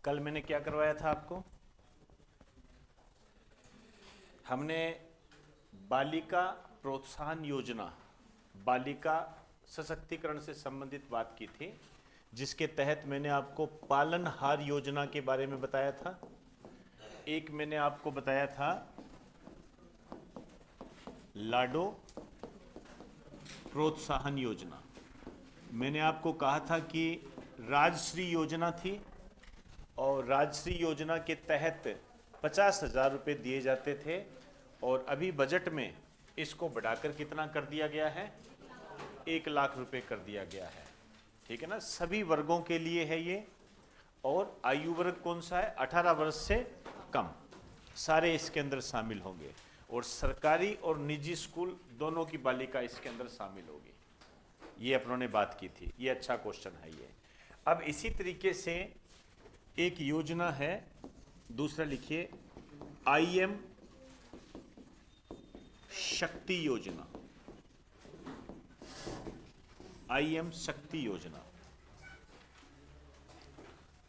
कल मैंने क्या करवाया था आपको? हमने बालिका प्रोत्साहन योजना, बालिका सशक्तिकरण से संबंधित बात की थी, जिसके तहत मैंने आपको पालनहार योजना के बारे में बताया था। एक मैंने आपको बताया था लाडो प्रोत्साहन योजना। मैंने आपको कहा था कि राजश्री योजना थी और राजश्री योजना के तहत 50,000 रुपये दिए जाते थे, और अभी बजट में इसको बढ़ाकर कितना कर दिया गया है? 1 लाख रुपये कर दिया गया है। ठीक है ना, सभी वर्गों के लिए है ये। और आयु वर्ग कौन सा है? 18 वर्ष से कम, सारे इसके अंदर शामिल होंगे। और सरकारी और निजी स्कूल दोनों की बालिका इसके अंदर शामिल होगी। ये अपनों ने बात की थी, ये अच्छा क्वेश्चन है ये। अब इसी तरीके से एक योजना है, दूसरा लिखिए, IM शक्ति योजना। IM शक्ति योजना,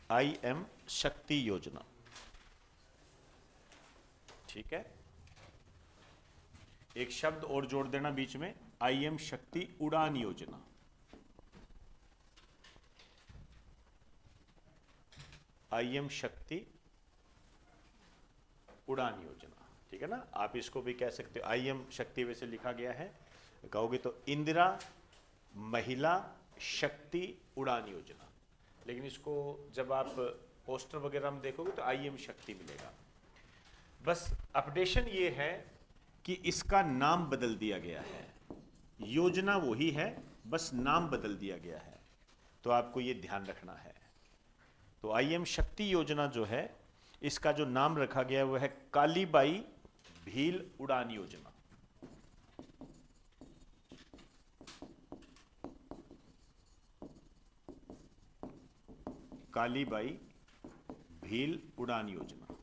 IM शक्ति योजना। ठीक है, एक शब्द और जोड़ देना बीच में, IM शक्ति उड़ान योजना। IM शक्ति उड़ान योजना। ठीक है ना, आप इसको भी कह सकते हो। IM शक्ति वैसे लिखा गया है, कहोगे तो इंदिरा महिला शक्ति उड़ान योजना, लेकिन इसको जब आप पोस्टर वगैरह में देखोगे तो IM शक्ति मिलेगा। बस अपडेशन ये है कि इसका नाम बदल दिया गया है। योजना वही है, बस नाम बदल दिया गया है, तो आपको ये ध्यान रखना है। तो IM शक्ति योजना जो है, इसका जो नाम रखा गया है वो है कालीबाई भील उड़ान योजना। कालीबाई भील उड़ान योजना,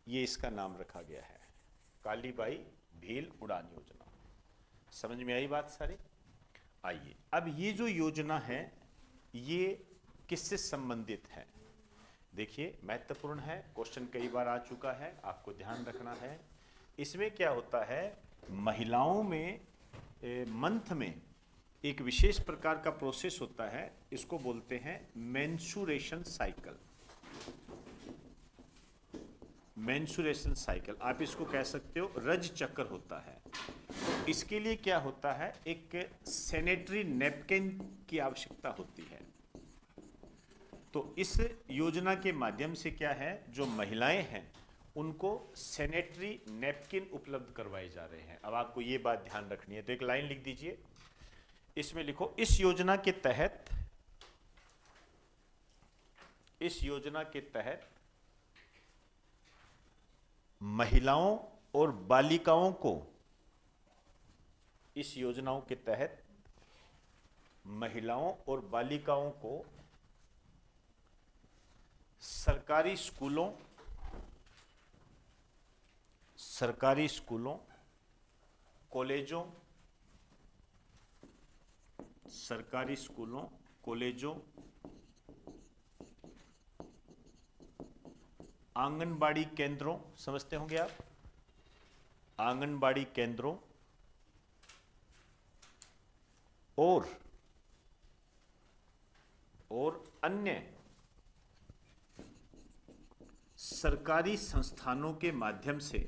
ये इसका नाम रखा गया है, कालीबाई भील उड़ान योजना। समझ में आई बात सारी? आइए, अब ये जो योजना है ये किससे संबंधित है? देखिए, महत्वपूर्ण है, क्वेश्चन कई बार आ चुका है, आपको ध्यान रखना है। इसमें क्या होता है, महिलाओं में मंथ में एक विशेष प्रकार का प्रोसेस होता है, इसको बोलते हैं मेंस्ट्रुएशन साइकिल। मेंस्ट्रुएशन साइकिल, आप इसको कह सकते हो रज चक्र होता है। तो इसके लिए क्या होता है, एक सैनिटरी नैपकिन की आवश्यकता होती है। तो इस योजना के माध्यम से क्या है, जो महिलाएं हैं उनको सैनिटरी नैपकिन उपलब्ध करवाए जा रहे हैं। अब आपको ये बात ध्यान रखनी है, तो एक लाइन लिख दीजिए, इसमें लिखो, इस योजना के तहत महिलाओं और बालिकाओं को, इस योजनाओं के तहत महिलाओं और बालिकाओं को सरकारी स्कूलों, कॉलेजों, सरकारी स्कूलों, कॉलेजों, आंगनबाड़ी केंद्रों, समझते होंगे आप, आंगनबाड़ी केंद्रों और अन्य सरकारी संस्थानों के माध्यम से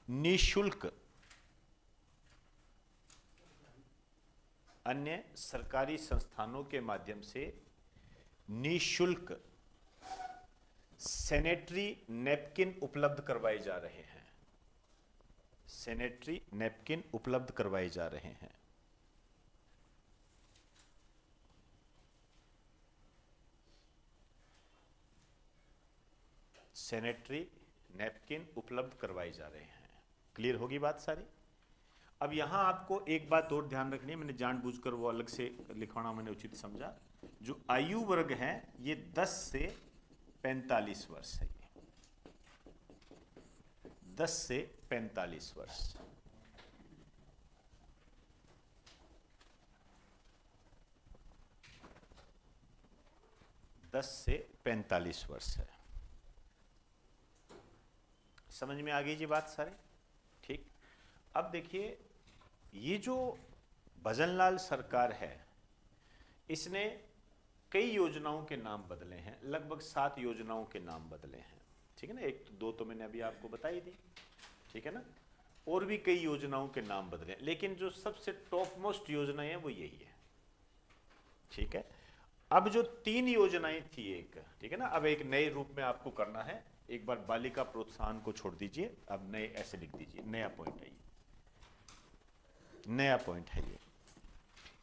निःशुल्क, अन्य सरकारी संस्थानों के माध्यम से निःशुल्क सैनिटरी नैपकिन उपलब्ध करवाए जा रहे हैं। सैनिटरी नैपकिन उपलब्ध करवाए जा रहे हैं। सैनिटरी नैपकिन उपलब्ध करवाए जा रहे हैं। क्लियर होगी बात सारी? अब यहां आपको एक बात और ध्यान रखनी है, मैंने जानबूझकर वो अलग से लिखवाना मैंने उचित समझा। जो आयु वर्ग है ये 10 से 45 वर्ष है। 10 से 45 वर्ष। दस से 45 वर्ष है। समझ में आ गई जी बात सारे? ठीक। अब देखिए, ये जो भजनलाल सरकार है, इसने कई योजनाओं के नाम बदले हैं, लगभग 7 योजनाओं के नाम बदले हैं। ठीक है ना, एक तो 2 तो मैंने अभी आपको बताई दी, ठीक है ना, और भी कई योजनाओं के नाम बदले, लेकिन जो सबसे टॉप मोस्ट योजना है वो यही है। ठीक है। अब जो 3 योजनाएं थी एक, ठीक है ना, अब एक नए रूप में आपको करना है। एक बार बालिका प्रोत्साहन को छोड़ दीजिए, अब नए ऐसे लिख दीजिए, नया पॉइंट है ये, नया पॉइंट है ये।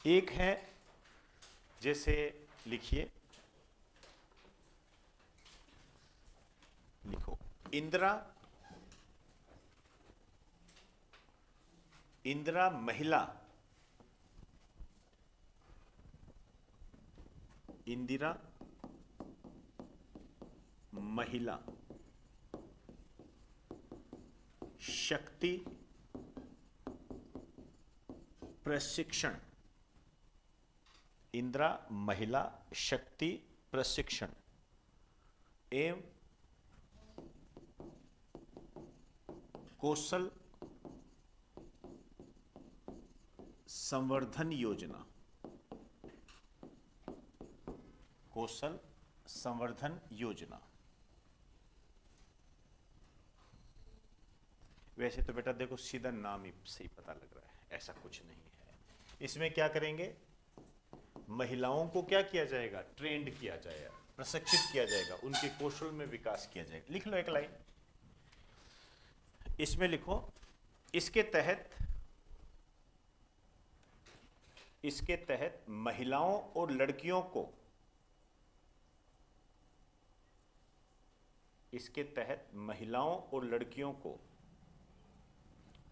एक है, जैसे लिखिए, लिखो इंदिरा महिला, इंदिरा महिला शक्ति प्रशिक्षण। इंदिरा महिला शक्ति प्रशिक्षण एवं कौशल संवर्धन योजना। कौशल संवर्धन योजना। वैसे तो बेटा देखो, सीधा नाम ही से ही पता लग रहा है, ऐसा कुछ नहीं है। इसमें क्या करेंगे, महिलाओं को क्या किया जाएगा, ट्रेंड किया जाएगा, प्रशिक्षित किया जाएगा, उनके कौशल में विकास किया जाएगा। लिख लो एक लाइन इसमें, लिखो इसके तहत महिलाओं और लड़कियों को, इसके तहत महिलाओं और लड़कियों को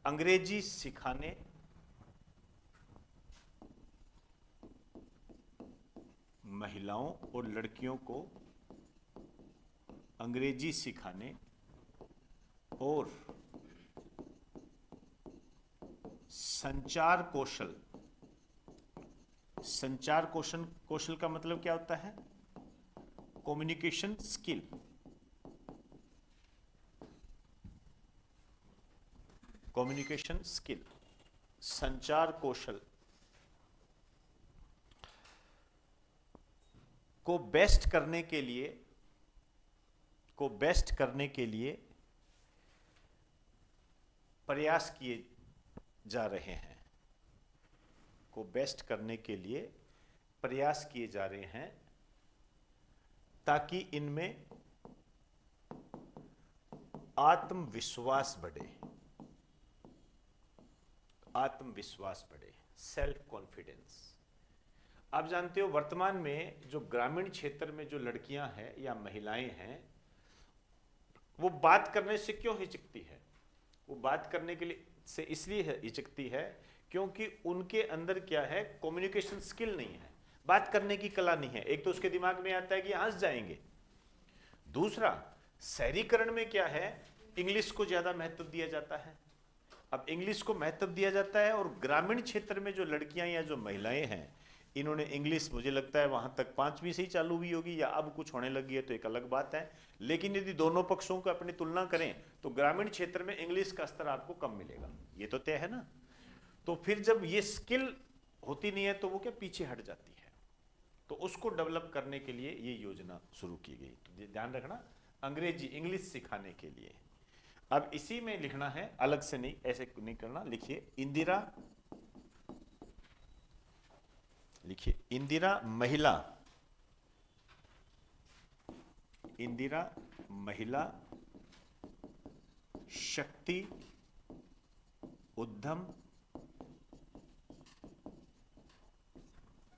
अंग्रेजी सिखाने, महिलाओं और लड़कियों को अंग्रेजी सिखाने और संचार कौशल, संचार कौशल का मतलब क्या होता है, कम्युनिकेशन स्किल, कम्युनिकेशन स्किल, संचार कौशल को बेस्ट करने के लिए प्रयास किए जा रहे हैं, को बेस्ट करने के लिए प्रयास किए जा रहे हैं, ताकि इनमें आत्मविश्वास बढ़े, आत्मविश्वास बढ़े, सेल्फ कॉन्फिडेंस। आप जानते हो वर्तमान में जो ग्रामीण क्षेत्र में जो लड़कियां हैं या महिलाएं हैं, वो बात करने से क्यों हिचकती है, वो बात करने के लिए से इसलिए हिचकती है क्योंकि उनके अंदर क्या है, कम्युनिकेशन स्किल नहीं है, बात करने की कला नहीं है। एक तो उसके दिमाग में आता है कि हंस जाएंगे, दूसरा शहरीकरण में क्या है, इंग्लिश को ज्यादा महत्व दिया जाता है। अब इंग्लिश को महत्व दिया जाता है और ग्रामीण क्षेत्र में जो लड़कियां या जो महिलाएं हैं, इन्होंने इंग्लिश, मुझे लगता है वहां तक 5वीं से ही चालू हुई होगी या अब कुछ होने लगी है तो एक अलग बात है, लेकिन यदि दोनों पक्षों को अपनी तुलना करें तो ग्रामीण क्षेत्र में इंग्लिश का स्तर आपको कम मिलेगा, ये तो तय है ना। तो फिर जब ये स्किल होती नहीं है तो वो क्या पीछे हट जाती है, तो उसको डेवलप करने के लिए ये योजना शुरू की गई। तो ध्यान रखना, अंग्रेजी इंग्लिश सिखाने के लिए। अब इसी में लिखना है, अलग से नहीं, ऐसे नहीं करना, लिखिए इंदिरा, लिखिए इंदिरा महिला, इंदिरा महिला शक्ति उद्यम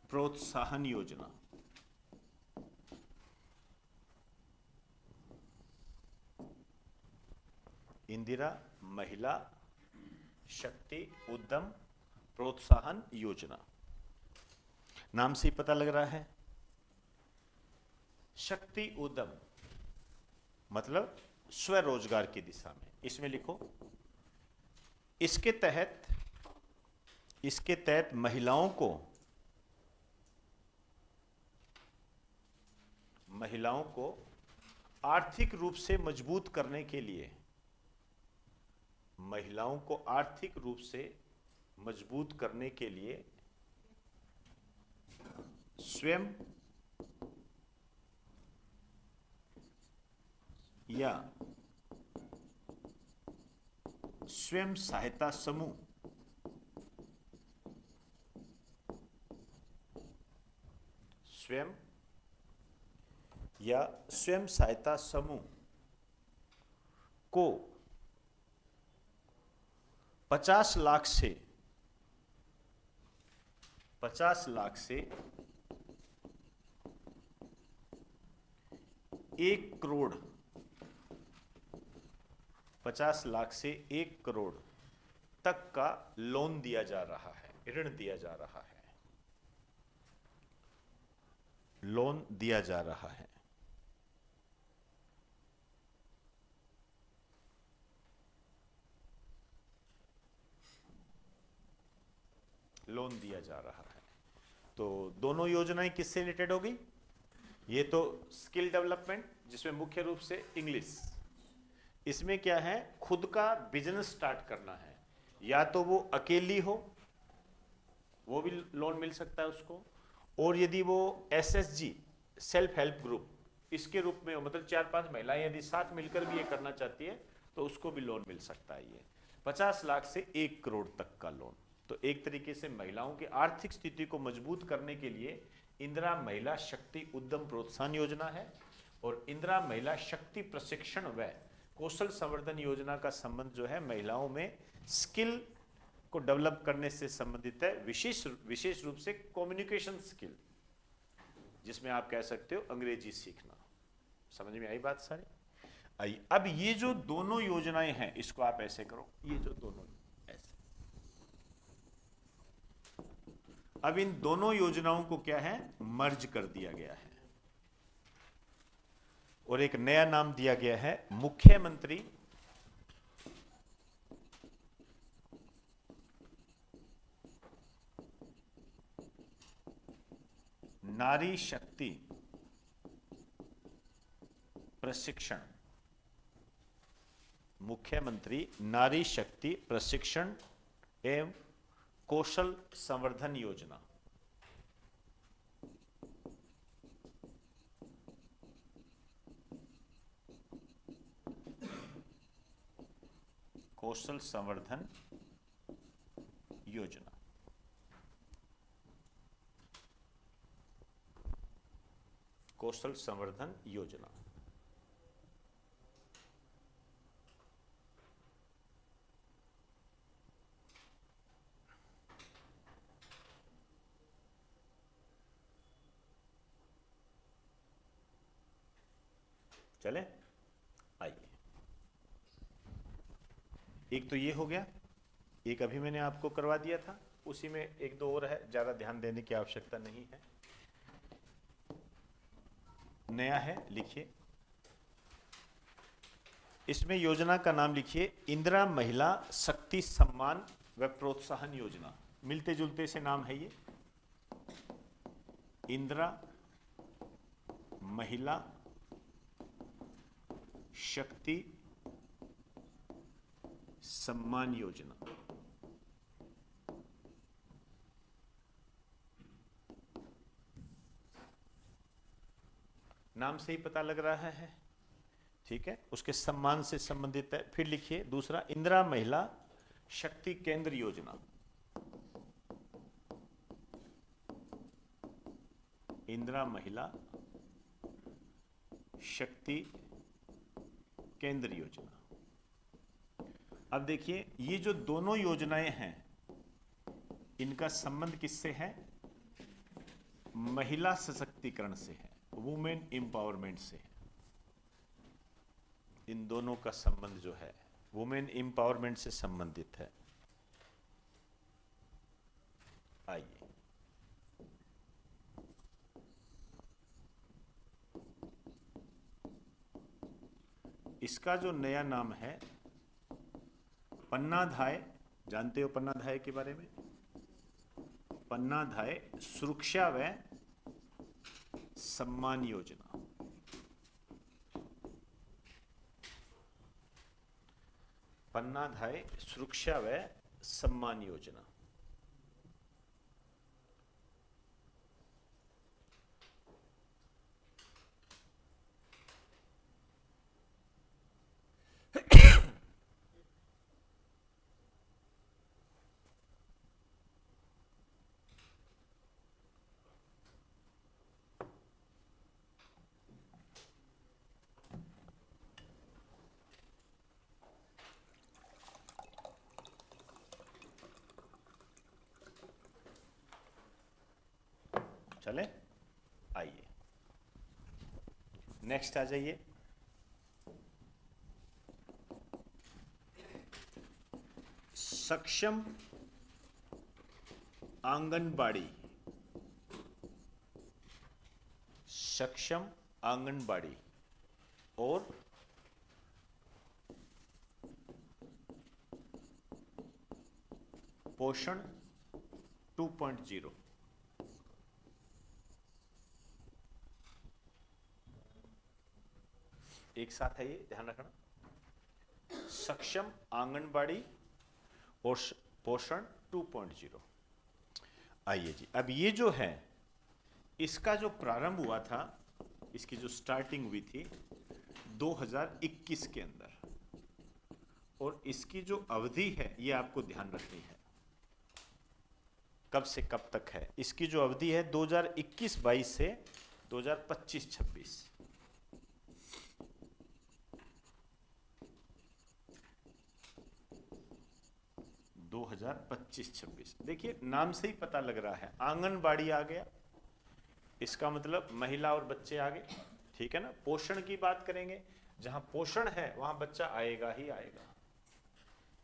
प्रोत्साहन योजना। इंदिरा महिला शक्ति उद्यम प्रोत्साहन योजना, नाम से ही पता लग रहा है। शक्ति उद्यम मतलब स्वरोजगार की दिशा में। इसमें लिखो, इसके तहत महिलाओं को आर्थिक रूप से मजबूत करने के लिए, महिलाओं को आर्थिक रूप से मजबूत करने के लिए स्वयं या स्वयं सहायता समूह को 50 लाख से 1 करोड़ 50 लाख से 1 करोड़ तक का लोन दिया जा रहा है, ऋण दिया जा रहा है, लोन दिया जा रहा है। लोन दिया जा रहा है। तो दोनों योजनाएं किससे रिलेटेड होगी? ये तो स्किल डेवलपमेंट, जिसमें मुख्य रूप से इंग्लिश। इसमें क्या है, खुद का बिजनेस स्टार्ट करना है, या तो वो अकेली हो, वो भी लोन मिल सकता है उसको, और यदि वो एसएचजी सेल्फ हेल्प ग्रुप इसके रूप में हो, मतलब 4-5 महिलाएं यदि साथ मिलकर भी ये करना चाहती है तो उसको भी लोन मिल सकता है। ये 50 लाख से 1 करोड़ तक का लोन। तो एक तरीके से महिलाओं की आर्थिक स्थिति को मजबूत करने के लिए इंदिरा महिला शक्ति उद्यम प्रोत्साहन योजना है, और इंदिरा महिला शक्ति प्रशिक्षण व कौशल संवर्धन योजना का संबंध जो है महिलाओं में स्किल को डेवलप करने से संबंधित है, विशेष रूप से कम्युनिकेशन स्किल, जिसमें आप कह सकते हो अंग्रेजी सीखना। समझ में आई बात सारी? आई। अब ये जो दोनों योजनाएं हैं, इसको आप ऐसे करो, ये जो दोनों ऐसे, अब इन दोनों योजनाओं को क्या है, मर्ज कर दिया गया है और एक नया नाम दिया गया है मुख्यमंत्री नारी शक्ति प्रशिक्षण, मुख्यमंत्री नारी शक्ति प्रशिक्षण एवं कौशल संवर्धन योजना। कौशल संवर्धन योजना। कौशल संवर्धन योजना। चले, आइए। एक तो ये हो गया, एक अभी मैंने आपको करवा दिया था, उसी में एक दो और है, ज्यादा ध्यान देने की आवश्यकता नहीं है। नया है, लिखिए, इसमें योजना का नाम लिखिए इंदिरा महिला शक्ति सम्मान व प्रोत्साहन योजना। मिलते जुलते से नाम है ये, इंदिरा महिला शक्ति सम्मान योजना। नाम से ही पता लग रहा है, ठीक है, उसके सम्मान से संबंधित है। फिर लिखिए दूसरा, इंदिरा महिला शक्ति केंद्र योजना। इंदिरा महिला शक्ति केंद्र योजना। अब देखिए, ये जो दोनों योजनाएं हैं, इनका संबंध किससे है? महिला सशक्तिकरण से है, वुमेन एम्पावरमेंट से है। इन दोनों का संबंध जो है वुमेन एम्पावरमेंट से संबंधित है। आइए, इसका जो नया नाम है पन्नाधाय, जानते हो पन्नाधाय के बारे में? पन्नाधाय सुरक्षा व सम्मान योजना। पन्नाधाय सुरक्षा व सम्मान योजना। चले, आइए नेक्स्ट आ जाइए। सक्षम आंगनबाड़ी। सक्षम आंगनबाड़ी और पोषण 2.0। एक साथ है ये, ध्यान रखना। सक्षम आंगनबाड़ी और पोषण 2.0। आइए जी, अब ये जो है इसका जो प्रारंभ हुआ था, इसकी जो स्टार्टिंग हुई थी 2021 के अंदर, और इसकी जो अवधि है ये आपको ध्यान रखनी है, कब से कब तक है। इसकी जो अवधि है 2021-22 से 2025-26। दो 2025-26। देखिए नाम से ही पता लग रहा है, आंगनबाड़ी आ गया, इसका मतलब महिला और बच्चे आ गए, ठीक है ना। पोषण की बात करेंगे, जहां पोषण है वहां बच्चा आएगा ही आएगा,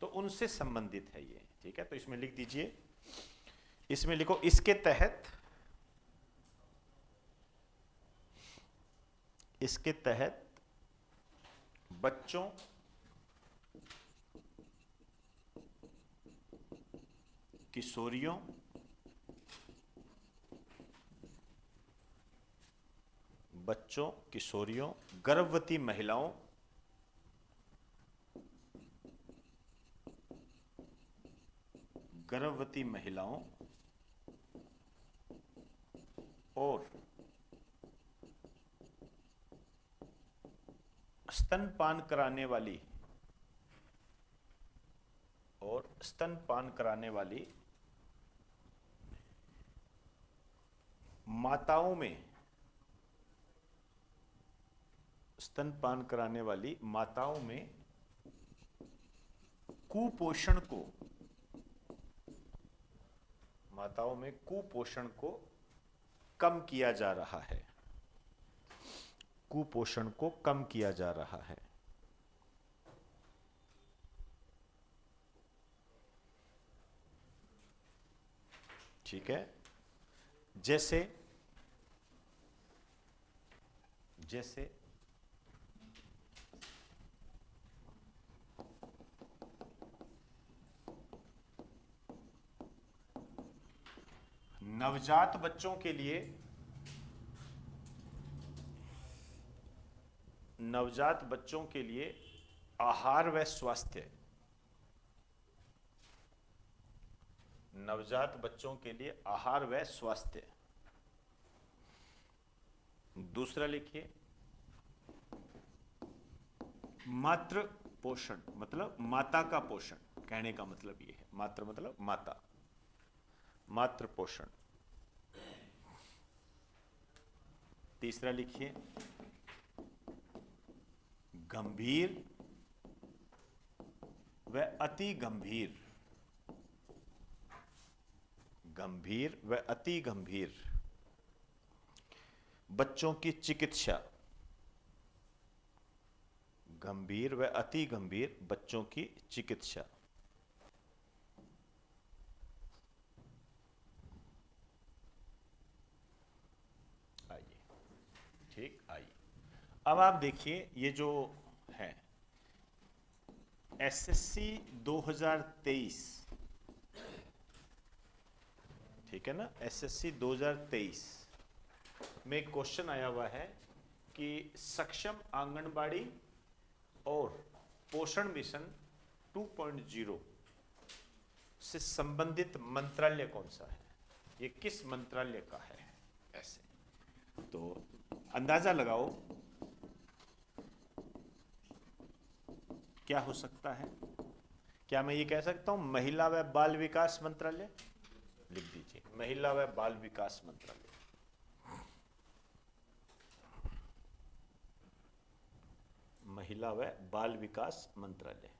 तो उनसे संबंधित है ये, ठीक है। तो इसमें लिख दीजिए, इसमें लिखो इसके तहत बच्चों किशोरियों गर्भवती महिलाओं और स्तनपान कराने वाली माताओं में, स्तनपान कराने वाली माताओं में कुपोषण को कम किया जा रहा है। कुपोषण को कम किया जा रहा है। ठीक है। जैसे नवजात बच्चों के लिए आहार व स्वास्थ्य, नवजात बच्चों के लिए आहार व स्वास्थ्य। दूसरा लिखिए मातृ पोषण, मतलब माता का पोषण, कहने का मतलब ये है, मातृ मतलब माता, मातृ पोषण। तीसरा लिखिए गंभीर व अति गंभीर, गंभीर व अति गंभीर बच्चों की चिकित्सा, गंभीर व अति गंभीर बच्चों की चिकित्सा। आइए, ठीक, आइए। अब आप देखिए ये जो है एसएससी 2023, ठीक है ना, एसएससी 2023 में क्वेश्चन आया हुआ है कि सक्षम आंगनबाड़ी और पोषण मिशन 2.0 से संबंधित मंत्रालय कौन सा है, ये किस मंत्रालय का है। ऐसे तो अंदाजा लगाओ क्या हो सकता है। क्या मैं ये कह सकता हूं महिला व बाल विकास मंत्रालय, लिख दीजिए महिला व बाल विकास मंत्रालय। महिला व बाल विकास मंत्रालय।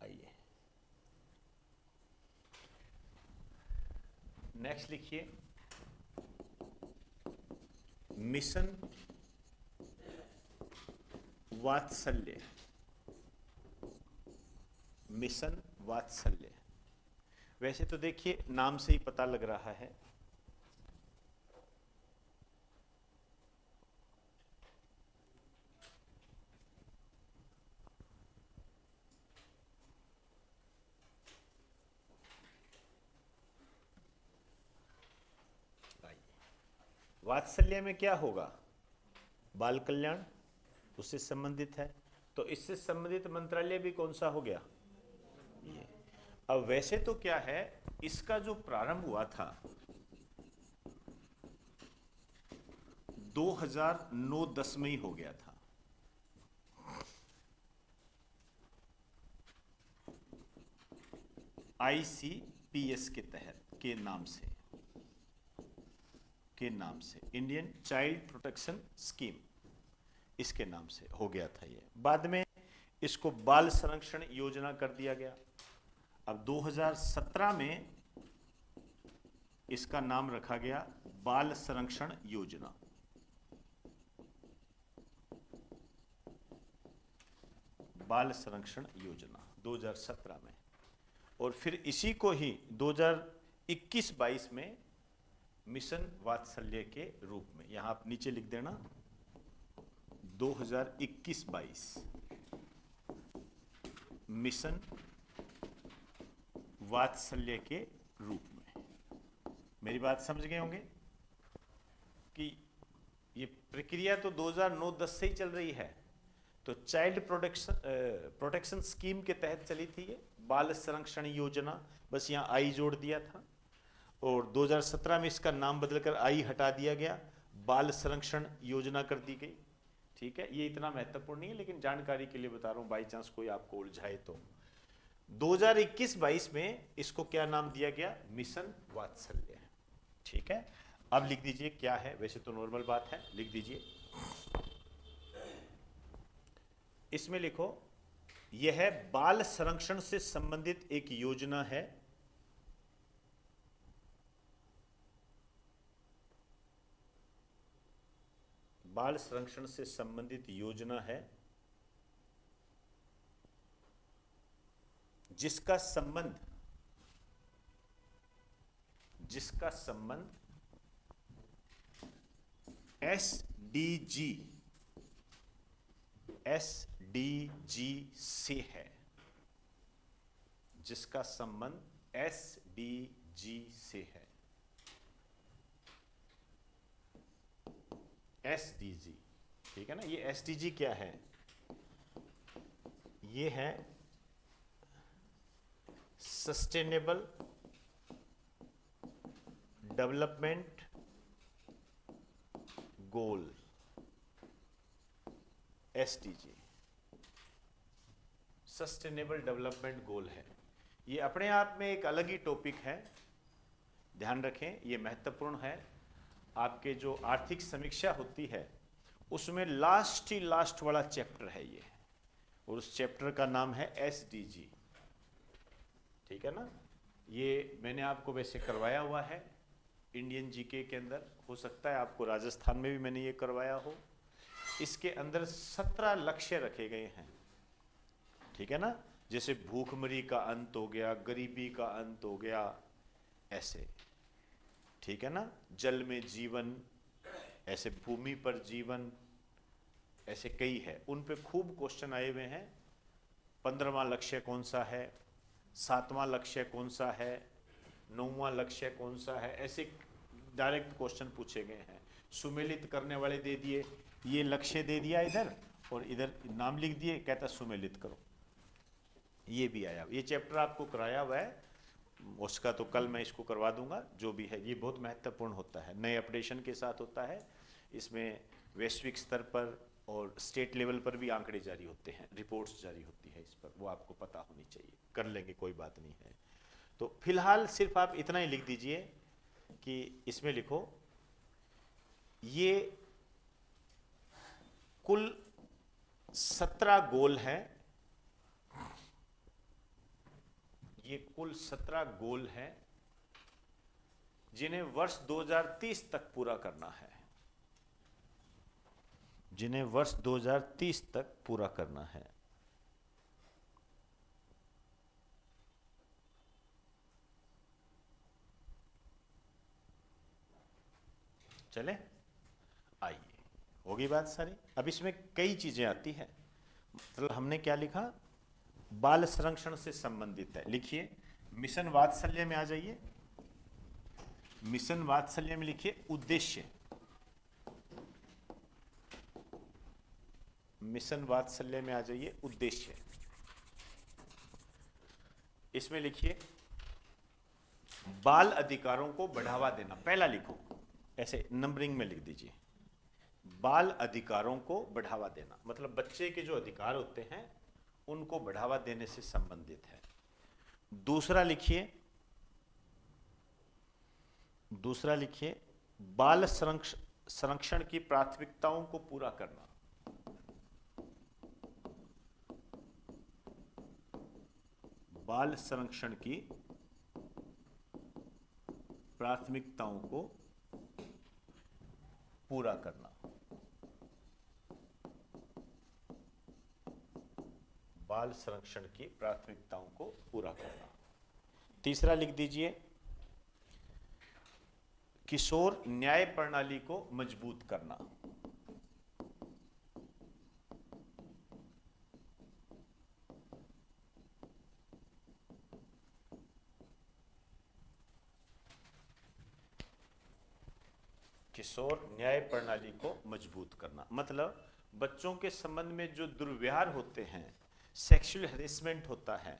आइए नेक्स्ट लिखिए, मिशन वात्सल्य। मिशन वात्सल्य, वैसे तो देखिए नाम से ही पता लग रहा है वात्सल्य में क्या होगा, बाल कल्याण उससे संबंधित है, तो इससे संबंधित मंत्रालय भी कौन सा हो गया, ये। अब वैसे तो क्या है, इसका जो प्रारंभ हुआ था 2009-10 में ही हो गया था। ICPS के तहत के नाम से इंडियन चाइल्ड प्रोटेक्शन स्कीम, इसके नाम से हो गया था ये। बाद में इसको बाल संरक्षण योजना कर दिया गया। अब 2017 में इसका नाम रखा गया बाल संरक्षण योजना। बाल संरक्षण योजना 2017 में, और फिर इसी को ही 2021-22 में मिशन वात्सल्य के रूप में, यहां आप नीचे लिख देना 2021-22 मिशन वात्सल्य के रूप में। मेरी बात समझ गए होंगे कि ये प्रक्रिया तो 2009-10 से ही चल रही है। तो चाइल्ड प्रोटेक्शन स्कीम के तहत चली थी ये बाल संरक्षण योजना, बस यहाँ आई जोड़ दिया था। और 2017 में इसका नाम बदलकर आई हटा दिया गया, बाल संरक्षण योजना कर दी गई। ठीक है, ये इतना महत्वपूर्ण नहीं है, लेकिन जानकारी के लिए बता रहा हूं, बाई चांस कोई आपको उलझाए तो। 2021-22 में इसको क्या नाम दिया गया, मिशन वात्सल्य। ठीक है, अब लिख दीजिए क्या है, वैसे तो नॉर्मल बात है, लिख दीजिए। इसमें लिखो, यह बाल संरक्षण से संबंधित एक योजना है बाल संरक्षण से संबंधित योजना है जिसका संबंध एसडीजी से है, जिसका संबंध एसडीजी से है। एसडीजी, ठीक है ना। ये एसडीजी क्या है, ये है sustainable development goal, SDG sustainable development goal है। ये अपने आप में एक अलग ही टॉपिक है, ध्यान रखें, ये महत्वपूर्ण है। आपके जो आर्थिक समीक्षा होती है उसमें लास्ट वाला चैप्टर है ये, और उस चैप्टर का नाम है एसडीजी। ठीक है ना, ये मैंने आपको वैसे करवाया हुआ है, इंडियन जीके के अंदर, हो सकता है आपको राजस्थान में भी मैंने ये करवाया हो। इसके अंदर 17 लक्ष्य रखे गए हैं, ठीक है ना। जैसे भूखमरी का अंत हो गया, गरीबी का अंत हो गया, ऐसे, ठीक है ना। जल में जीवन, ऐसे भूमि पर जीवन, ऐसे कई है। उन पे खूब क्वेश्चन आए हुए हैं। 15वां लक्ष्य कौन सा है, 7वां लक्ष्य कौन सा है, 9वां लक्ष्य कौन सा है, ऐसे डायरेक्ट क्वेश्चन पूछे गए हैं। सुमेलित करने वाले दे दिए, ये लक्ष्य दे दिया इधर और इधर नाम लिख दिए, कहता सुमेलित करो। ये भी आया, ये चैप्टर आपको कराया हुआ है, उसका तो कल मैं इसको करवा दूंगा। जो भी है ये बहुत महत्वपूर्ण होता है, नए अपडेशन के साथ होता है। इसमें वैश्विक स्तर पर और स्टेट लेवल पर भी आंकड़े जारी होते हैं, रिपोर्ट्स जारी होती है इस पर, वो आपको पता होनी चाहिए। कर लेंगे, कोई बात नहीं है। तो फिलहाल सिर्फ आप इतना ही लिख दीजिए कि इसमें लिखो ये कुल 17 गोल हैं, ये कुल 17 गोल हैं जिन्हें वर्ष 2030 तक पूरा करना है, जिन्हें वर्ष 2030 तक पूरा करना है। चले, आइए, होगी बात सारी। अब इसमें कई चीजें आती हैं। मतलब हमने क्या लिखा, बाल संरक्षण से संबंधित है। लिखिए मिशन वात्सल्य में आ जाइए, मिशन वात्सल्य में लिखिए उद्देश्य, मिशन वात्सल्य में आ जाइए उद्देश्य। इसमें लिखिए बाल अधिकारों को बढ़ावा देना, पहला लिखो, ऐसे नंबरिंग में लिख दीजिए। बाल अधिकारों को बढ़ावा देना मतलब बच्चे के जो अधिकार होते हैं उनको बढ़ावा देने से संबंधित है। दूसरा लिखिए, दूसरा लिखिए बाल संरक्षण की प्राथमिकताओं को पूरा करना। बाल संरक्षण की प्राथमिकताओं को पूरा करना। बाल संरक्षण की प्राथमिकताओं को पूरा करना। तीसरा लिख दीजिए किशोर न्याय प्रणाली को मजबूत करना। किशोर न्याय प्रणाली को मजबूत करना मतलब बच्चों के संबंध में जो दुर्व्यवहार होते हैं, सेक्सुअल हैरेसमेंट होता है,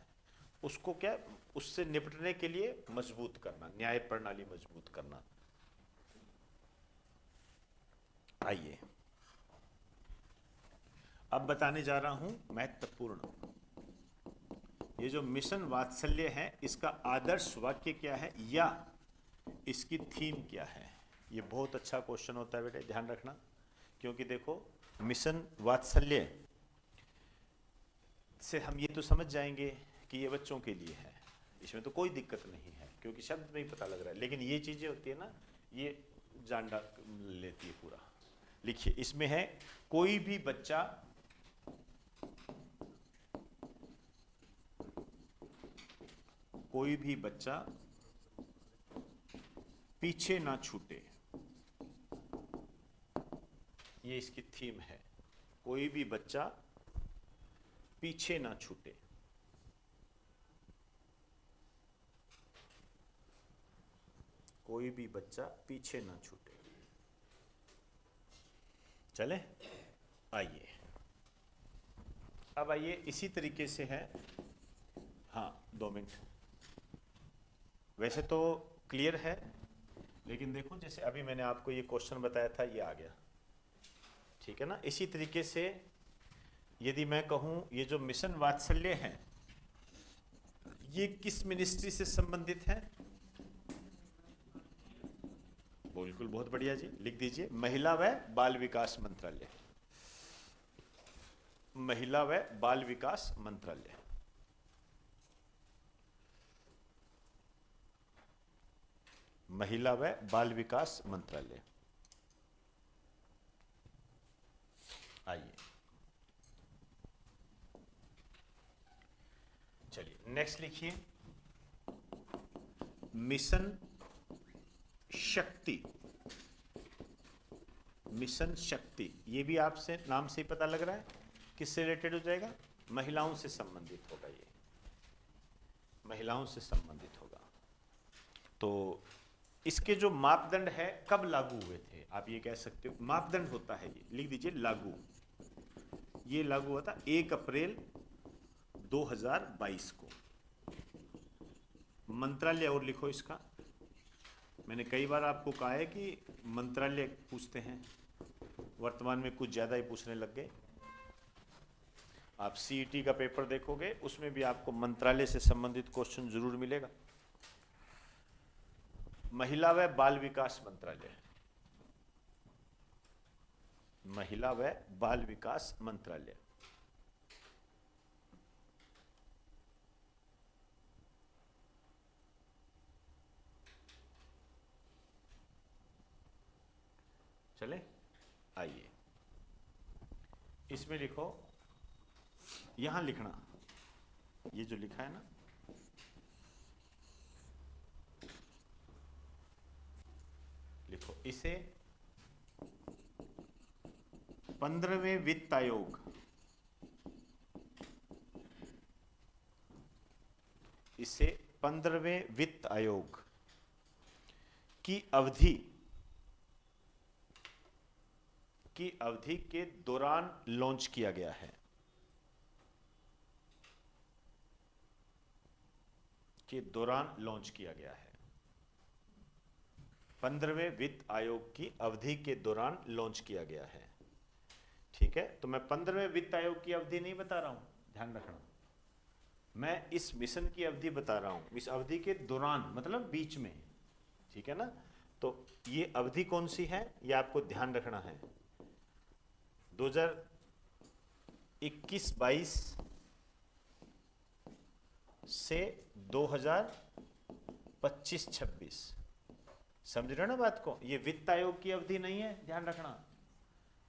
उसको क्या, उससे निपटने के लिए मजबूत करना, न्याय प्रणाली मजबूत करना। आइए अब बताने जा रहा हूं महत्वपूर्ण, ये जो मिशन वात्सल्य है इसका आदर्श वाक्य क्या है या इसकी थीम क्या है। ये बहुत अच्छा क्वेश्चन होता है बेटे, ध्यान रखना। क्योंकि देखो मिशन वात्सल्य से हम ये तो समझ जाएंगे कि ये बच्चों के लिए है, इसमें तो कोई दिक्कत नहीं है क्योंकि शब्द में ही पता लग रहा है। लेकिन ये चीजें होती है ना, ये जान लेती है पूरा। लिखिए इसमें है कोई भी बच्चा पीछे ना छूटे, ये इसकी थीम है। कोई भी बच्चा पीछे ना छूटे। कोई भी बच्चा पीछे ना छूटे। चले, आइए अब आइए इसी तरीके से है। हाँ 2 मिनट, वैसे तो क्लियर है लेकिन देखो जैसे अभी मैंने आपको ये क्वेश्चन बताया था, ये आ गया, ठीक है ना। इसी तरीके से यदि मैं कहूं ये जो मिशन वात्सल्य है ये किस मिनिस्ट्री से संबंधित है, बिल्कुल बहुत बढ़िया जी, लिख दीजिए महिला व बाल विकास मंत्रालय। महिला व बाल विकास मंत्रालय। महिला व बाल विकास मंत्रालय। आइए चलिए नेक्स्ट लिखिए, मिशन शक्ति। मिशन शक्ति, ये भी आपसे नाम से ही पता लग रहा है किससे रिलेटेड हो जाएगा, महिलाओं से संबंधित होगा। ये महिलाओं से संबंधित होगा। तो इसके जो मापदंड है कब लागू हुए थे, आप ये कह सकते हो मापदंड होता है, ये लिख दीजिए लागू। ये लागू हुआ था 1 अप्रैल 2022 को। मंत्रालय और लिखो इसका, मैंने कई बार आपको कहा है कि मंत्रालय पूछते हैं, वर्तमान में कुछ ज़्यादा ही पूछने लग गए। आप सीईटी का पेपर देखोगे उसमें भी आपको मंत्रालय से संबंधित क्वेश्चन जरूर मिलेगा। महिला व बाल विकास मंत्रालय, महिला व बाल विकास मंत्रालय। चले आइए, इसमें लिखो, यहां लिखना, ये जो लिखा है ना, लिखो इसे 15वें वित्त आयोग, इसे 15वें वित्त आयोग की अवधि के दौरान लॉन्च किया गया है, के दौरान लॉन्च किया गया है। 15वें वित्त आयोग की अवधि के दौरान लॉन्च किया गया है। ठीक है, तो मैं 15वें वित्त आयोग की अवधि नहीं बता रहा हूं, ध्यान रखना, मैं इस मिशन की अवधि बता रहा हूं। इस अवधि के दौरान मतलब बीच में, ठीक है ना। तो ये अवधि कौन सी है, ये आपको ध्यान रखना है। 2021-22 से 2025-26, समझ रहे हो ना बात को। ये वित्त आयोग की अवधि नहीं है, ध्यान रखना।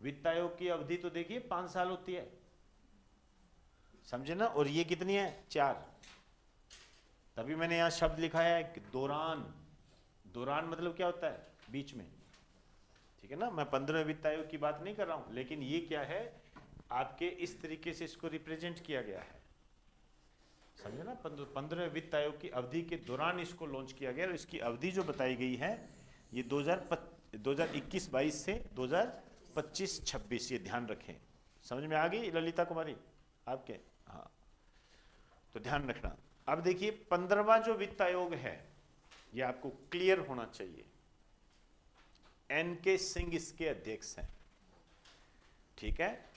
वित्त आयोग की अवधि तो देखिए 5 साल होती है, समझे ना। और ये कितनी है, 4। तभी मैंने यहां शब्द लिखा है कि दौरान। दौरान मतलब क्या होता है, बीच में, ठीक है ना। मैं 15वें वित्त आयोग की बात नहीं कर रहा हूं, लेकिन ये क्या है, आपके इस तरीके से इसको रिप्रेजेंट किया गया है, समझे ना। 15वें वित्त आयोग की अवधि के दौरान इसको लॉन्च किया गया। और इसकी अवधि जो बताई गई है ये 2021-22 से 2025-26, ये ध्यान रखें। समझ में आ गई ललिता कुमारी आपके, हाँ, तो ध्यान रखना। अब देखिए 15वां जो वित्त आयोग है, ये आपको क्लियर होना चाहिए। एन.के. सिंह इसके अध्यक्ष हैं, ठीक है।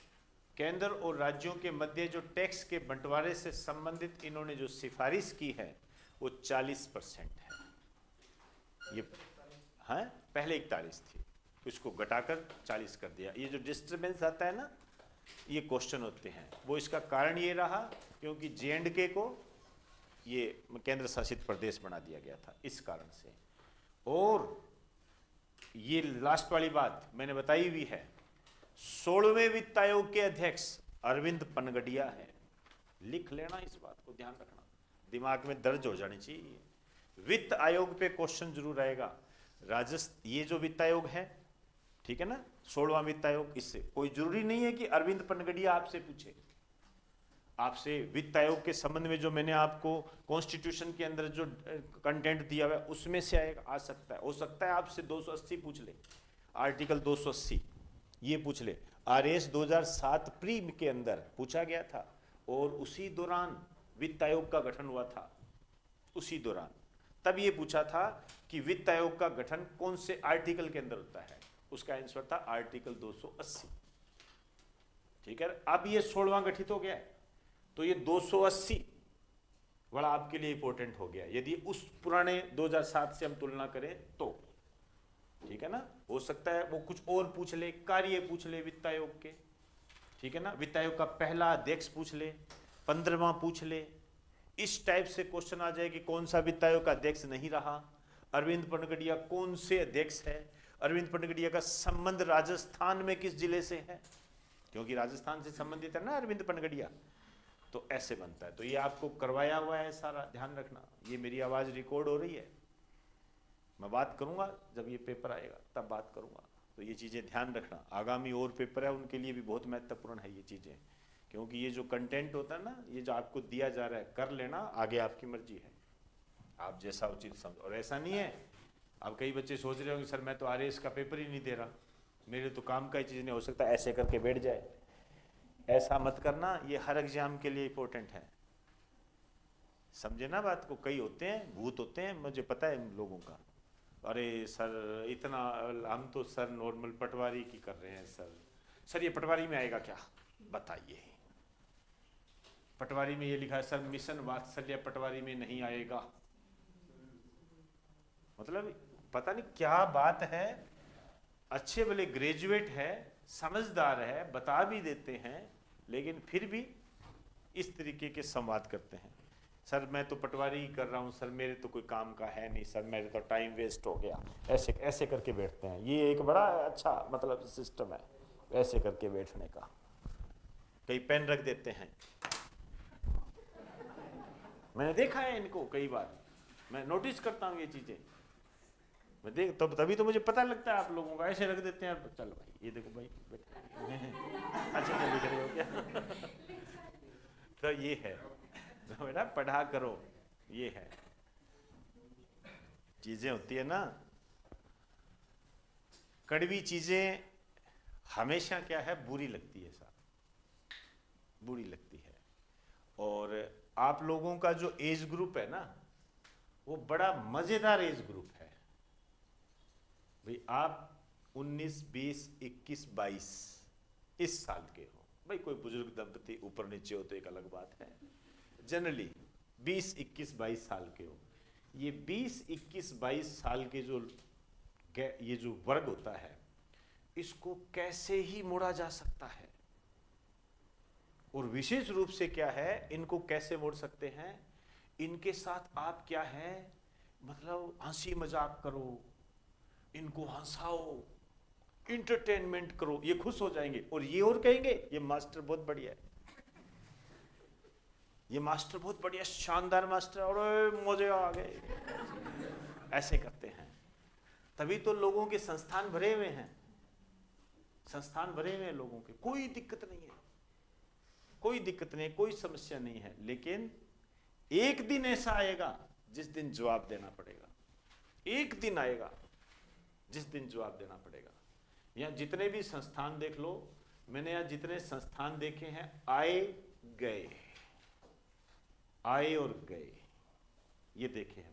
केंद्र और राज्यों के मध्य जो टैक्स के बंटवारे से संबंधित इन्होंने जो सिफारिश की है वो 40% है। ये है, पहले 41 थी, तो इसको घटाकर 40 कर दिया। ये जो डिस्टर्बेंस आता है ना, ये क्वेश्चन होते हैं, वो इसका कारण ये रहा क्योंकि J&K को ये केंद्र शासित प्रदेश बना दिया गया था, इस कारण से। और ये लास्ट वाली बात मैंने बताई हुई है, 16वें वित्त आयोग के अध्यक्ष अरविंद पनगडिया है। लिख लेना, इस बात को ध्यान रखना, दिमाग में दर्ज हो जानी चाहिए। वित्त आयोग पे क्वेश्चन जरूर आएगा। ये जो वित्त आयोग है, ठीक है ना, 16वां वित्त आयोग, इससे कोई जरूरी नहीं है कि अरविंद पनगडिया आपसे पूछे। आपसे वित्त आयोग के संबंध में जो मैंने आपको कॉन्स्टिट्यूशन के अंदर जो कंटेंट दिया हुआ है उसमें से आएगा, आ सकता है। हो सकता है आपसे 280 पूछ ले, आर्टिकल 280 ये पूछ ले। RS 2007 प्री के अंदर पूछा गया था, और उसी दौरान वित्त आयोग का गठन हुआ था, उसी दौरान। तब ये पूछा था कि वित्त आयोग का गठन कौन से आर्टिकल के अंदर होता है, उसका आंसर था आर्टिकल 280, ठीक है। अब ये 16वां गठित हो गया है, तो ये 280 बड़ा आपके लिए इंपॉर्टेंट हो गया, यदि उस पुराने 2007 से हम तुलना करें तो, ठीक है ना। हो सकता है वो कुछ और पूछ ले, कार्य पूछ ले वित्त आयोग के, ठीक है ना। वित्त आयोग का पहला अध्यक्ष पूछ ले, 15वां पूछ ले, इस टाइप से क्वेश्चन आ जाए कि कौन सा वित्त आयोग का अध्यक्ष नहीं रहा। अरविंद पनगड़िया कौन से अध्यक्ष है, अरविंद पनगड़िया का संबंध राजस्थान में किस जिले से है, क्योंकि राजस्थान से संबंधित है ना अरविंद पनगड़िया। तो ऐसे बनता है। तो ये आपको करवाया हुआ है सारा, ध्यान रखना। ये मेरी आवाज रिकॉर्ड हो रही है, मैं बात करूंगा जब ये पेपर आएगा तब बात करूंगा। तो ये चीजें ध्यान रखना, आगामी और पेपर है उनके लिए भी बहुत महत्वपूर्ण है ये चीजें, क्योंकि ये जो कंटेंट होता है ना, ये जो आपको दिया जा रहा है कर लेना, आगे आपकी मर्जी है, आप जैसा उचित समझो। और ऐसा नहीं है, अब कई बच्चे सोच रहे होंगे सर मैं तो आरएएस का पेपर ही नहीं दे रहा, मेरे तो काम का ही चीज़ नहीं, हो सकता ऐसे करके बैठ जाए। ऐसा मत करना, ये हर एग्जाम के लिए इंपॉर्टेंट है, समझे ना बात को। कई होते हैं भूत होते हैं, मुझे पता है इन लोगों का, अरे सर इतना, हम तो सर नॉर्मल पटवारी की कर रहे हैं सर ये पटवारी में आएगा क्या बताइए, पटवारी में ये लिखा है सर मिशन वात्सल्य पटवारी में नहीं आएगा, मतलब पता नहीं क्या बात है। अच्छे भले ग्रेजुएट है, समझदार है, बता भी देते हैं, लेकिन फिर भी इस तरीके के संवाद करते हैं, सर मैं तो पटवारी ही कर रहा हूँ सर, मेरे तो कोई काम का है नहीं सर, मेरे तो टाइम वेस्ट हो गया, ऐसे ऐसे करके बैठते हैं। ये एक बड़ा अच्छा मतलब सिस्टम है ऐसे करके बैठने का। कई पेन रख देते हैं, मैंने देखा है इनको कई बार, मैं नोटिस करता हूँ ये चीजें, मैं देख तब तभी तो मुझे पता लगता है आप लोगों का, ऐसे रख देते हैं, चल भाई ये देखो भाई अच्छा जल्दी खड़े हो क्या तो ये है बेटा, पढ़ा करो, ये है चीजें होती है ना। कड़वी चीजें हमेशा क्या है, बुरी लगती है साहब, बुरी लगती है। और आप लोगों का जो एज ग्रुप है ना, वो बड़ा मजेदार एज ग्रुप है भाई। आप 19, 20, 21, 22 इस साल के हो भाई, कोई बुजुर्ग दंपति ऊपर नीचे हो तो एक अलग बात है, जनरली 20, 21, 22 साल के हो। ये 20, 21, 22 साल के जो ये जो वर्ग होता है, इसको कैसे ही मोड़ा जा सकता है, और विशेष रूप से क्या है, इनको कैसे मोड़ सकते हैं, इनके साथ आप क्या है, मतलब हंसी मजाक करो, इनको हंसाओ, इंटरटेनमेंट करो, ये खुश हो जाएंगे और ये और कहेंगे ये मास्टर बहुत बढ़िया है, ये मास्टर बहुत बढ़िया शानदार मास्टर, और मजे आ गए, ऐसे करते हैं। तभी तो लोगों के संस्थान भरे हुए हैं, संस्थान भरे हुए हैं लोगों के, कोई दिक्कत नहीं है, कोई दिक्कत नहीं है, कोई समस्या नहीं है। लेकिन एक दिन ऐसा आएगा जिस दिन जवाब देना पड़ेगा, एक दिन आएगा जिस दिन जवाब देना पड़ेगा। यहाँ जितने भी संस्थान देख लो, मैंने यहाँ जितने संस्थान देखे हैं, आए गए, आए और गए, ये देखे हैं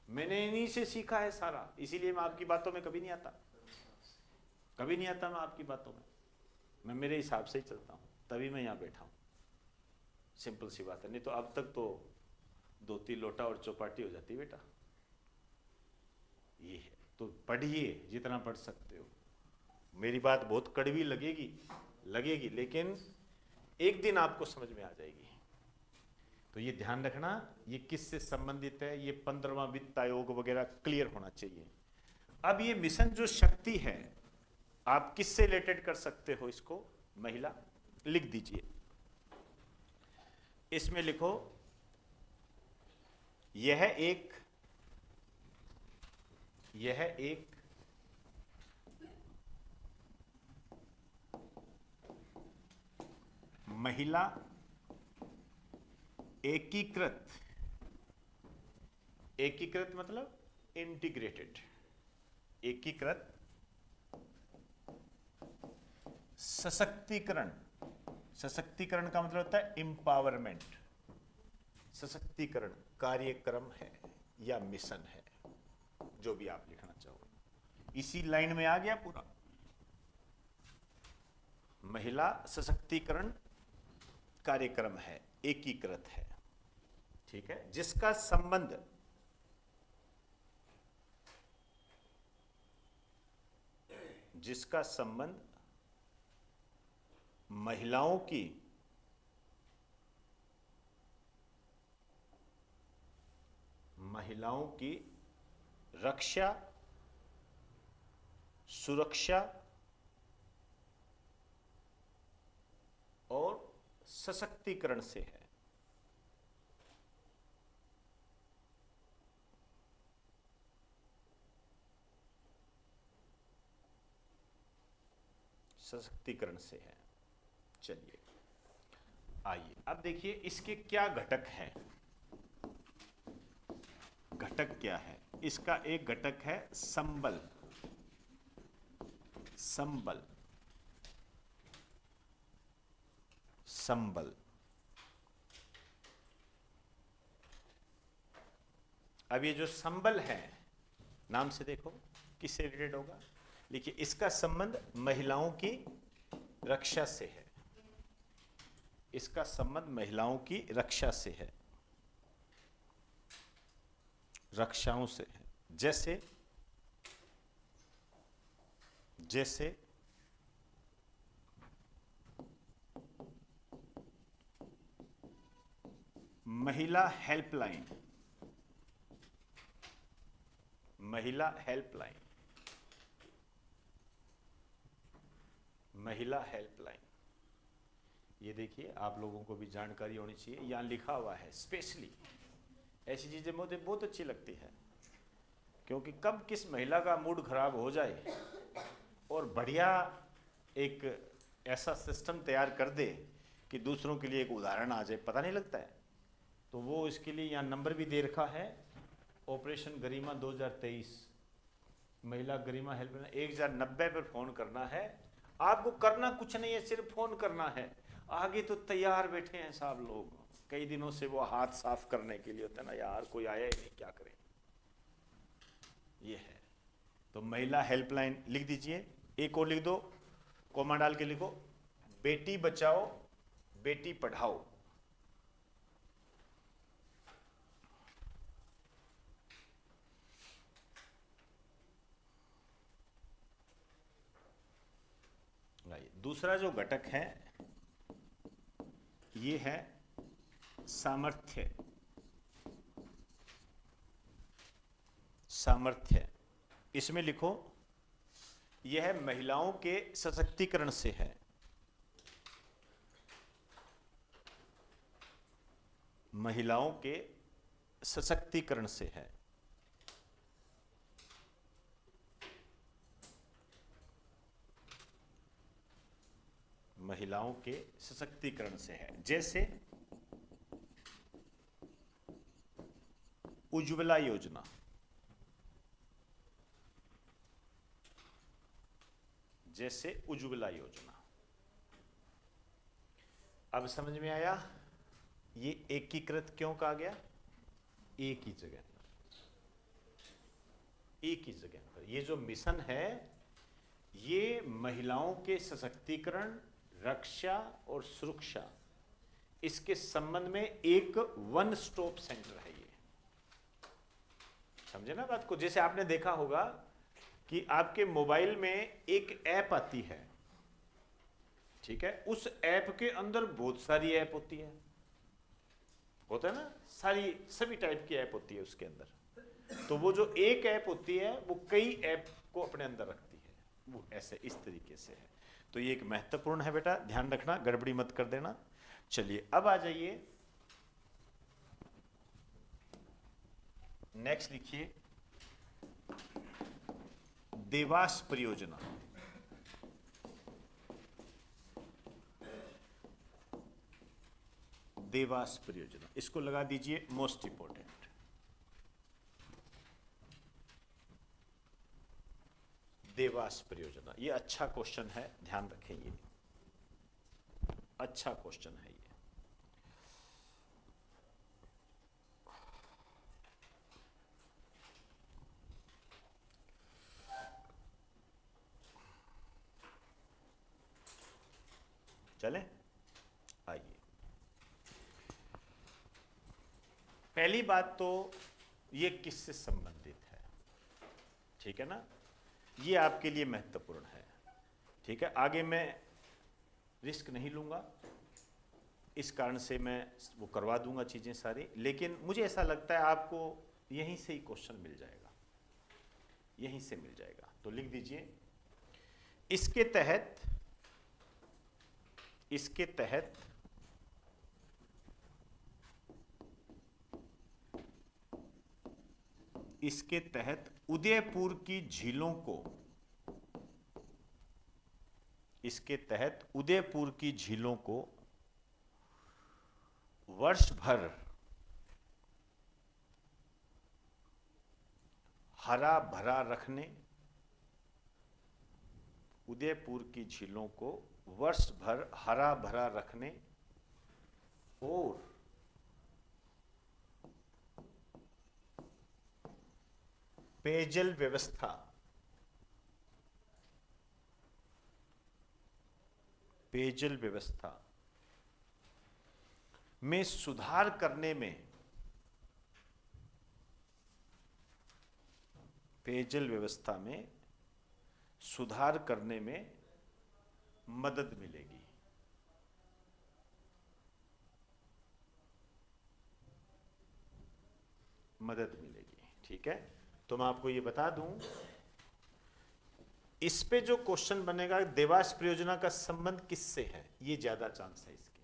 मैंने इन्हीं से सीखा है सारा। इसीलिए मैं आपकी बातों में कभी नहीं आता, कभी नहीं आता मैं आपकी बातों में, मैं मेरे हिसाब से ही चलता हूँ, तभी मैं यहाँ बैठा हूँ, सिंपल सी बात है। नहीं तो अब तक तो 2-3 लोटा और चौपाटी हो जाती बेटा। ये है, तो पढ़िए जितना पढ़ सकते हो। मेरी बात बहुत कड़वी लगेगी, लेकिन एक दिन आपको समझ में आ जाएगी। तो ये ध्यान रखना, ये किससे संबंधित है, ये 15वां वित्त आयोग वगैरह क्लियर होना चाहिए। अब ये मिशन जो शक्ति है, आप किससे रिलेटेड कर सकते हो इसको, महिला, लिख दीजिए, इसमें लिखो यह एक महिला एकीकृत मतलब इंटीग्रेटेड, एकीकृत सशक्तिकरण, सशक्तिकरण का मतलब होता है एम्पावरमेंट, सशक्तिकरण कार्यक्रम है या मिशन है, जो भी आप लिखना चाहो, इसी लाइन में आ गया पूरा। महिला सशक्तिकरण कार्यक्रम है, एकीकृत है, ठीक है, जिसका संबंध महिलाओं की रक्षा, सुरक्षा और सशक्तिकरण से है। सशक्तिकरण से है। चलिए आइए अब देखिए इसके क्या घटक हैं। घटक क्या है इसका? एक घटक है संबल। संबल, संबल। अब ये जो संबल है, नाम से देखो किससे रिलेटेड होगा। देखिए इसका संबंध महिलाओं की रक्षा से है। इसका संबंध महिलाओं की रक्षा से है, रक्षाओं से है। जैसे जैसे महिला हेल्पलाइन, महिला हेल्पलाइन, महिला हेल्पलाइन। ये देखिए आप लोगों को भी जानकारी होनी चाहिए, यहां लिखा हुआ है स्पेशली। ऐसी चीजें मुझे बहुत अच्छी लगती है, क्योंकि कब किस महिला का मूड खराब हो जाए और बढ़िया एक ऐसा सिस्टम तैयार कर दे कि दूसरों के लिए एक उदाहरण आ जाए, पता नहीं लगता है। तो वो इसके लिए यहाँ नंबर भी दे रखा है, ऑपरेशन गरिमा 2023, महिला गरिमा हेल्पलाइन 1090 पर फोन करना है। आपको करना कुछ नहीं है, सिर्फ फोन करना है। आगे तो तैयार बैठे हैं साहब लोग, कई दिनों से वो हाथ साफ करने के लिए होता है ना, यार कोई आया ही नहीं, क्या करें। ये है तो महिला हेल्पलाइन लिख दीजिए। एक और लिख दो, कॉमा डाल के लिखो, बेटी बचाओ बेटी पढ़ाओ। दूसरा जो घटक है ये है सामर्थ्य। सामर्थ्य, इसमें लिखो यह महिलाओं के सशक्तिकरण से है। महिलाओं के सशक्तिकरण से है। महिलाओं के सशक्तिकरण से है। जैसे उज्ज्वला योजना, जैसे उज्ज्वला योजना। अब समझ में आया ये एकीकृत क्यों कहा गया? एक ही जगह पर, एक ही जगह पर। ये जो मिशन है ये महिलाओं के सशक्तिकरण, रक्षा और सुरक्षा, इसके संबंध में एक वन स्टॉप सेंटर है। ये समझे ना बात को? जैसे आपने देखा होगा कि आपके मोबाइल में एक ऐप आती है, ठीक है, उस ऐप के अंदर बहुत सारी ऐप होती है, होता है ना, सारी सभी टाइप की ऐप होती है उसके अंदर। तो वो जो एक ऐप होती है वो कई ऐप को अपने अंदर रखती है, वो ऐसे इस तरीके से है। तो ये एक महत्वपूर्ण है बेटा, ध्यान रखना, गड़बड़ी मत कर देना। चलिए अब आ जाइए, नेक्स्ट लिखिए देवास परियोजना। देवास परियोजना, इसको लगा दीजिए मोस्ट इंपोर्टेंट। देवास परियोजना, ये अच्छा क्वेश्चन है, ध्यान रखें, ये अच्छा क्वेश्चन है। ये चले आइए। पहली बात तो ये किससे संबंधित है, ठीक है ना, ये आपके लिए महत्वपूर्ण है, ठीक है। आगे मैं रिस्क नहीं लूंगा, इस कारण से मैं वो करवा दूंगा चीजें सारी, लेकिन मुझे ऐसा लगता है आपको यहीं से ही क्वेश्चन मिल जाएगा, यहीं से मिल जाएगा। तो लिख दीजिए, इसके तहत उदयपुर की झीलों को, वर्ष भर हरा भरा रखने, उदयपुर की झीलों को वर्ष भर हरा भरा रखने और पेयजल व्यवस्था में सुधार करने में, मदद मिलेगी। ठीक है, तो मैं आपको ये बता दूं, इस पे जो क्वेश्चन बनेगा, देवास परियोजना का संबंध किससे है, ये ज्यादा चांस है इसके।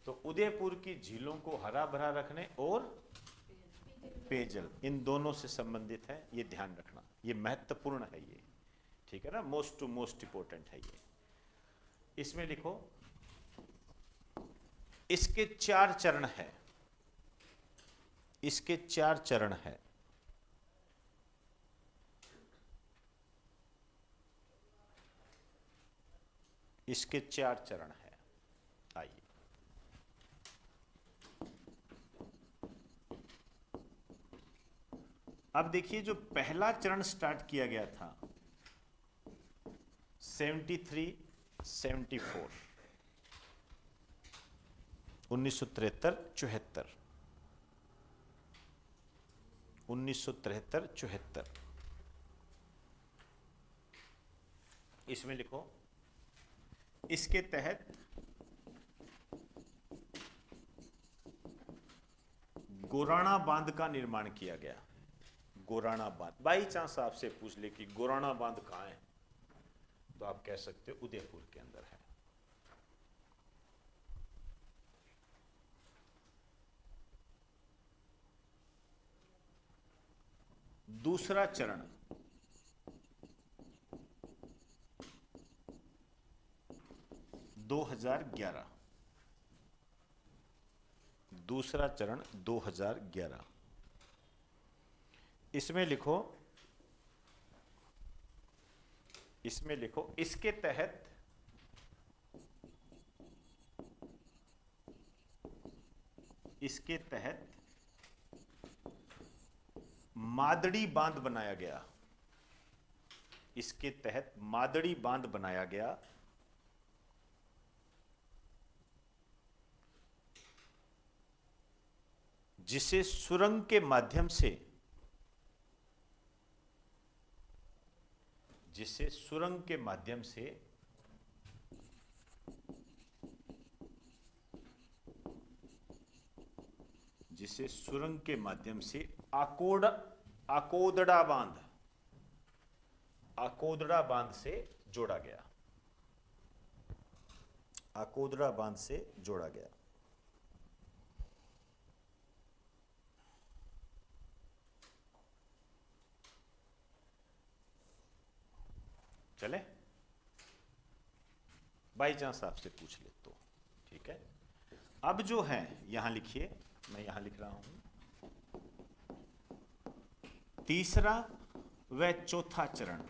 तो उदयपुर की झीलों को हरा भरा रखने और पेयजल, इन दोनों से संबंधित है, ये ध्यान रखना, ये महत्वपूर्ण है ये, ठीक है ना, मोस्ट टू मोस्ट इंपोर्टेंट है ये। इसमें लिखो, इसके 4 चरण है, इसके 4 चरण है। इसके 4 चरण है। आइए, अब देखिए, जो पहला चरण स्टार्ट किया गया था 73, 74, 1973, 74, 1973, 74, इसमें लिखो, इसके तहत गोराणा बांध का निर्माण किया गया। गोराणा बांध, बाई चांस आपसे पूछ ले कि गोराणा बांध कहां है, तो आप कह सकते हो उदयपुर के अंदर है। दूसरा चरण, दूसरा चरण 2011, इसमें लिखो, इसके तहत मादड़ी बांध बनाया गया। इसके तहत मादड़ी बांध बनाया गया, जिसे सुरंग के माध्यम से, जिसे सुरंग के माध्यम से आकोदड़ा बांध से जोड़ा गया। आकोदड़ा बांध से जोड़ा गया। चले, बाई चांस आपसे पूछ ले तो ठीक है। अब जो है यहां लिखिए, मैं यहां लिख रहा हूं, तीसरा व चौथा चरण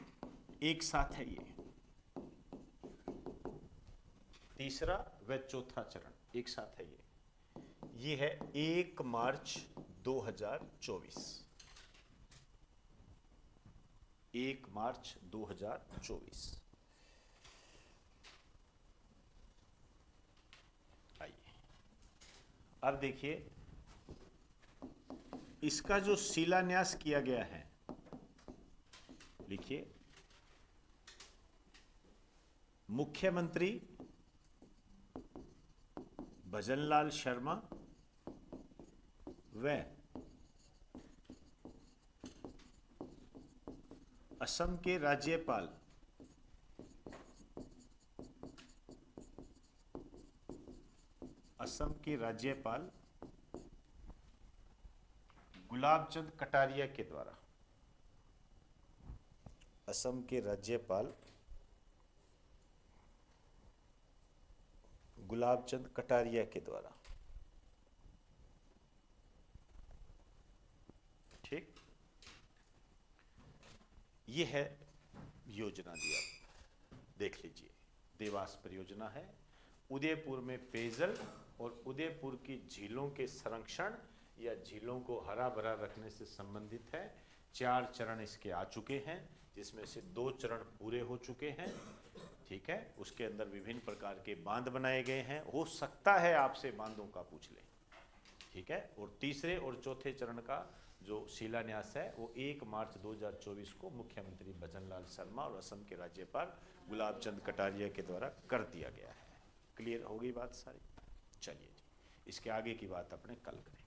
एक साथ है। ये तीसरा व चौथा चरण एक साथ है। ये है 1 मार्च 2024, 1 मार्च 2024। आइए, अब देखिए, इसका जो शिलान्यास किया गया है, लिखिए, मुख्यमंत्री भजनलाल शर्मा व असम के राज्यपाल गुलाब चंद कटारिया के द्वारा, असम के राज्यपाल गुलाब चंद कटारिया के द्वारा। ठीक, ये है योजना दी, आप देख लीजिए। देवास परियोजना है, उदयपुर में पेयजल और उदयपुर की झीलों के संरक्षण या झीलों को हरा भरा रखने से संबंधित है। 4 चरण इसके आ चुके हैं, जिसमें से 2 चरण पूरे हो चुके हैं। ठीक है, उसके अंदर विभिन्न प्रकार के बांध बनाए गए हैं। हो सकता है आपसे बांधों का पूछ ले। ठीक है, और तीसरे और चौथे चरण का जो शिलान्यास है वो 1 मार्च 2024 को मुख्यमंत्री भजनलाल शर्मा और असम के राज्यपाल गुलाब चंद कटारिया के द्वारा कर दिया गया है। क्लियर हो गई बात सारी? चलिए जी, इसके आगे की बात अपने कल करें।